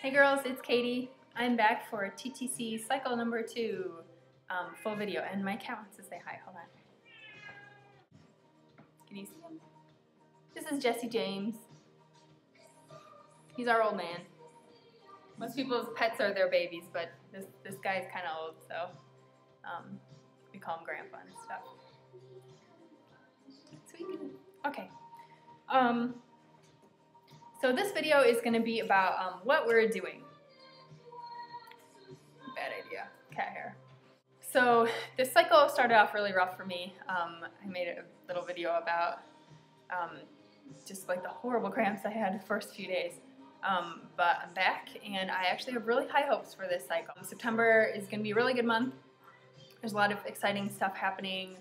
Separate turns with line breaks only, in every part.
Hey girls, it's Katie. I'm back for TTC cycle number 2, full video, and my cat wants to say hi. Hold on. Can you see him? This is Jesse James. He's our old man. Most people's pets are their babies, but this guy's kind of old, so we call him Grandpa and stuff. Sweet. Okay. So this video is going to be about what we're doing. Bad idea. Cat hair. So this cycle started off really rough for me. I made a little video about just like the horrible cramps I had the first few days. But I'm back, and I actually have really high hopes for this cycle. September is going to be a really good month. There's a lot of exciting stuff happening.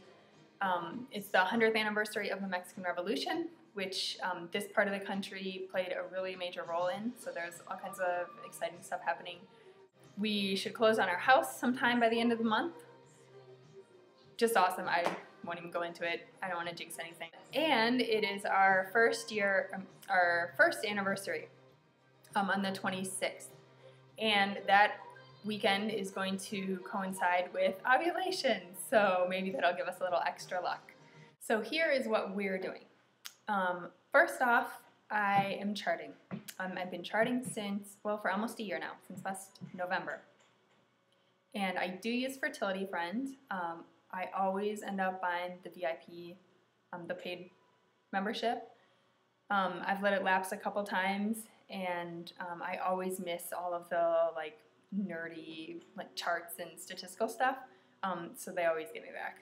It's the 100th anniversary of the Mexican Revolution, which this part of the country played a really major role in, so there's all kinds of exciting stuff happening. We should close on our house sometime by the end of the month. Just awesome. I won't even go into it. I don't want to jinx anything. And it is our first anniversary on the 26th. And that weekend is going to coincide with ovulation, so maybe that'll give us a little extra luck. So here is what we're doing. First off, I am charting. I've been charting for almost a year now, since last November. And I do use Fertility Friend. I always end up buying the VIP, the paid membership. I've let it lapse a couple times, and I always miss all of the nerdy charts and statistical stuff, so they always get me back.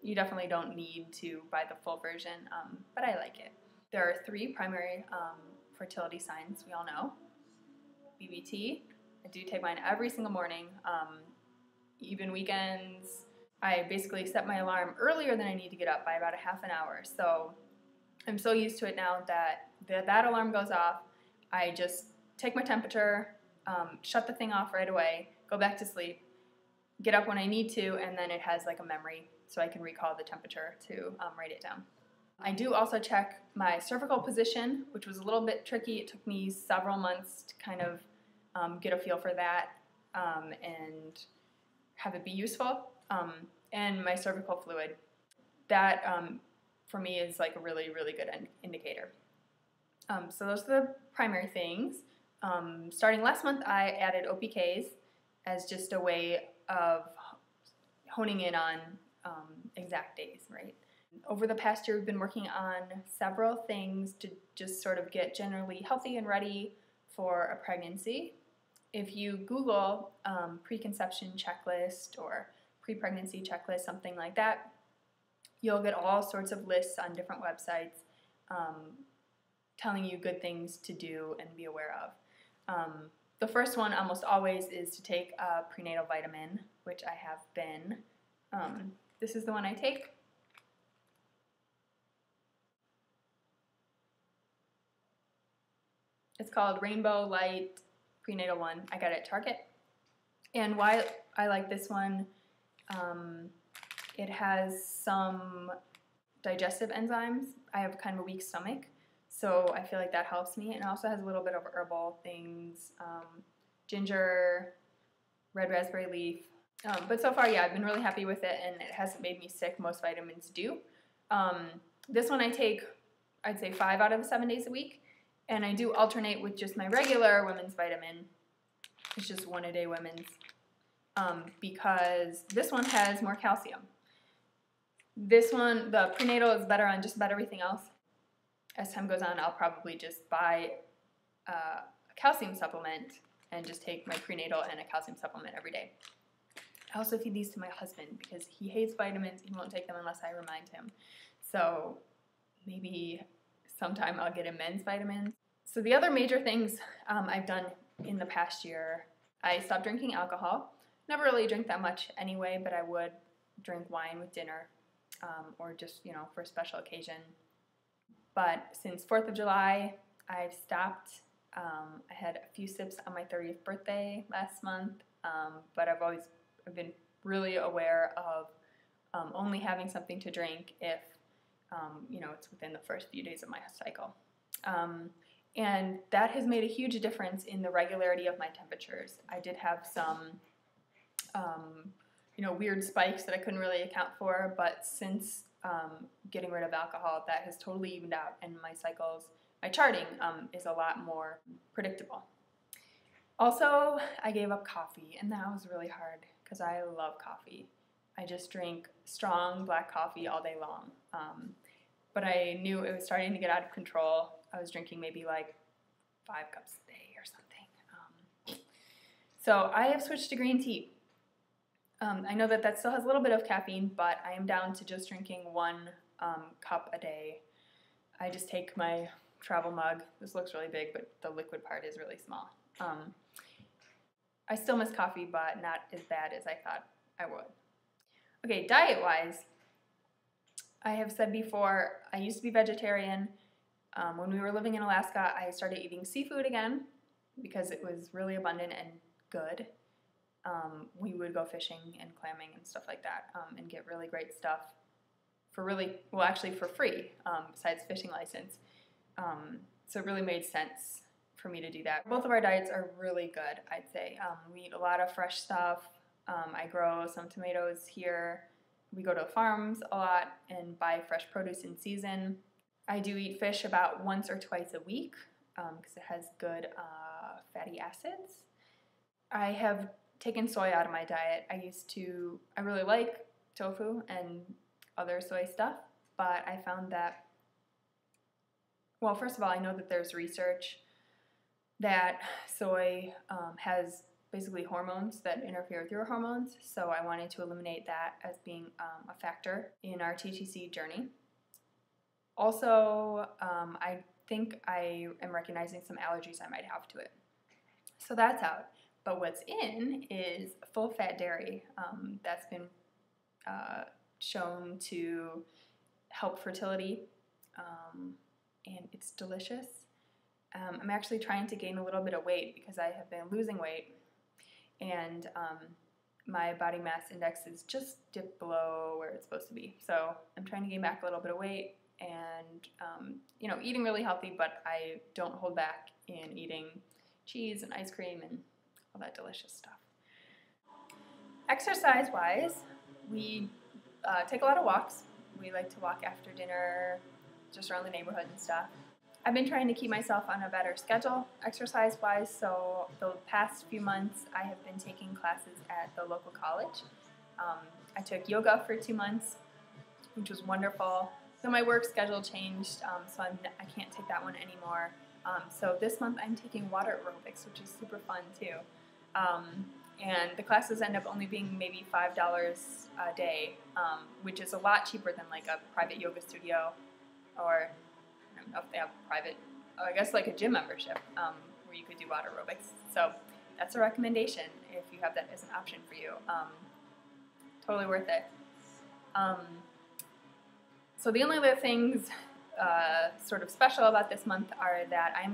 You definitely don't need to buy the full version, but I like it. There are 3 primary fertility signs we all know. BBT, I do take mine every single morning, even weekends. I basically set my alarm earlier than I need to get up by about a half an hour, so I'm so used to it now that that alarm goes off. I just take my temperature, shut the thing off right away, go back to sleep, get up when I need to, and then it has like a memory so I can recall the temperature to write it down. I do also check my cervical position, which was a little bit tricky. It took me several months to kind of get a feel for that and have it be useful. And my cervical fluid. That, for me, is like a really, really good indicator. So those are the primary things. Starting last month, I added OPKs as just a way of honing in on exact days, right? Over the past year, we've been working on several things to just sort of get generally healthy and ready for a pregnancy. If you Google preconception checklist or pre-pregnancy checklist, something like that, you'll get all sorts of lists on different websites telling you good things to do and be aware of. The first one almost always is to take a prenatal vitamin, which I have been. This is the one I take. It's called Rainbow Light Prenatal 1. I got it at Target. And why I like this one, it has some digestive enzymes. I have kind of a weak stomach, so I feel like that helps me. And it also has a little bit of herbal things, ginger, red raspberry leaf. But so far, yeah, I've been really happy with it, and it hasn't made me sick. Most vitamins do. This one I take, I'd say 5 out of 7 days a week, and I do alternate with just my regular women's vitamin. It's just 1-a-day women's, because this one has more calcium. This one, the prenatal, is better on just about everything else. As time goes on, I'll probably just buy a calcium supplement and just take my prenatal and a calcium supplement every day. I also feed these to my husband because he hates vitamins. He won't take them unless I remind him. So maybe sometime I'll get him men's vitamins. So the other major things I've done in the past year, I stopped drinking alcohol. Never really drink that much anyway, but I would drink wine with dinner or just, for a special occasion. But since 4th of July, I've stopped. I had a few sips on my 30th birthday last month, but I've been really aware of only having something to drink if, it's within the first few days of my cycle. And that has made a huge difference in the regularity of my temperatures. I did have some weird spikes that I couldn't really account for, but since getting rid of alcohol, that has totally evened out, and my cycles, my charting is a lot more predictable. Also, I gave up coffee, and that was really hard because I love coffee. I just drink strong black coffee all day long. But I knew it was starting to get out of control. I was drinking maybe like 5 cups a day or something. So I have switched to green tea. I know that still has a little bit of caffeine, but I am down to just drinking 1 cup a day. I just take my travel mug. This looks really big, but the liquid part is really small. I still miss coffee, but not as bad as I thought I would. Okay, diet-wise, I have said before, I used to be vegetarian. When we were living in Alaska, I started eating seafood again because it was really abundant and good. We would go fishing and clamming and stuff like that, and get really great stuff for for free, besides fishing license. So it really made sense for me to do that. Both of our diets are really good, I'd say. We eat a lot of fresh stuff. I grow some tomatoes here. We go to farms a lot and buy fresh produce in season. I do eat fish about once or twice a week because it has good fatty acids. I have taken soy out of my diet. I really like tofu and other soy stuff, but I found that, well, first of all, I know that there's research that soy has basically hormones that interfere with your hormones, so I wanted to eliminate that as being a factor in our TTC journey. Also, I think I am recognizing some allergies I might have to it. So that's out. But what's in is full-fat dairy. That's been shown to help fertility, and it's delicious. I'm actually trying to gain a little bit of weight because I have been losing weight, and my body mass index is just dipped below where it's supposed to be. So I'm trying to gain back a little bit of weight and, eating really healthy, but I don't hold back in eating cheese and ice cream and all that delicious stuff. Exercise-wise, we take a lot of walks. We like to walk after dinner, just around the neighborhood and stuff. I've been trying to keep myself on a better schedule exercise-wise, so the past few months I have been taking classes at the local college. I took yoga for 2 months, which was wonderful. So my work schedule changed, so I can't take that one anymore. So this month I'm taking water aerobics, which is super fun too. And the classes end up only being maybe $5 a day, which is a lot cheaper than like a private yoga studio, or I don't know if they have private, I guess like a gym membership where you could do water aerobics. So that's a recommendation if you have that as an option for you. Totally worth it. So the only other things sort of special about this month are that I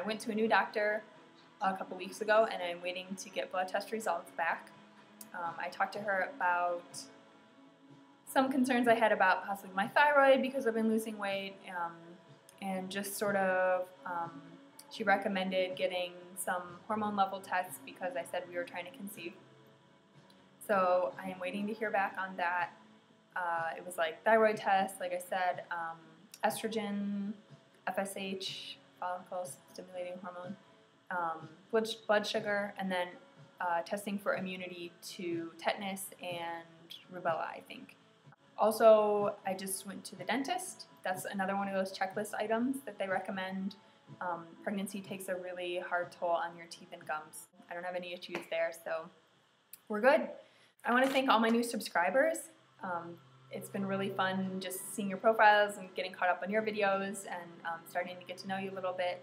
went to a new doctor a couple weeks ago, and I'm waiting to get blood test results back. I talked to her about some concerns I had about possibly my thyroid because I've been losing weight, and just sort of, she recommended getting some hormone level tests because I said we were trying to conceive. So I am waiting to hear back on that. It was like thyroid tests, like I said, estrogen, FSH, follicle stimulating hormone, blood sugar, and then testing for immunity to tetanus and rubella, I think. Also, I just went to the dentist. That's another one of those checklist items that they recommend. Pregnancy takes a really hard toll on your teeth and gums. I don't have any issues there, so we're good. I want to thank all my new subscribers. It's been really fun just seeing your profiles and getting caught up on your videos and starting to get to know you a little bit.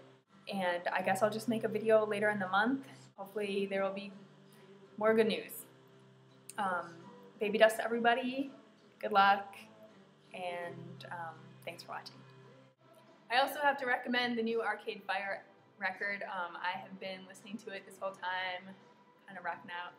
And I guess I'll just make a video later in the month. Hopefully there will be more good news. Baby dust to everybody. Good luck. And thanks for watching. I also have to recommend the new Arcade Fire record. I have been listening to it this whole time, kind of rocking out.